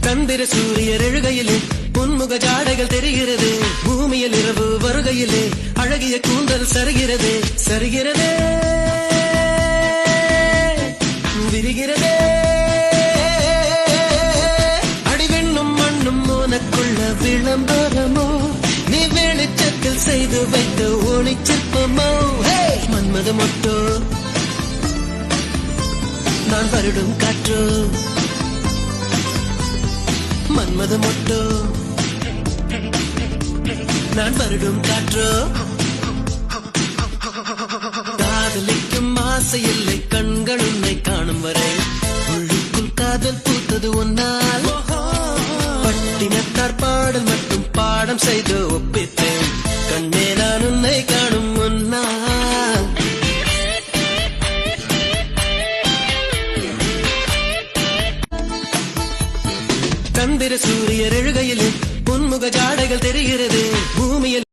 சந்திர சூரியர் எழுகையிலே பொன்முக ஜாடைகள் தெரிகிறது. பூமியில் இரவு வருகையிலே அழகிய கூந்தல் சருகிறது. சருகிறதே விரிகிறதே அடிவெண்ணும் மண்ணும் உனக்குள்ள விளம்பரமோ, நீ வெளிச்சத்தில் செய்து வைத்த ஒளி சிற்பமோ. மன்மத மொட்டோ நான் வருடும் காற்றோ, மன்மத மொட்டோ நான் வருடும் காற்றோ. காதலிக்கும் ஆசை இல்லை கண்கள் உன்னை காணும் வரை, உள்ளுக்குள் காதல் பூத்தது ஒன்னால். பட்டினத்தார் பாடல் மட்டும் பாடம் செய்து ஒப்பித்தேன், கண்ணே நான் உன்னை காணும் முன்னால். சந்திர சூரியர் எழுகையிலே பொன்முக ஜாடைகள் தெரிகிறது. பூமியில்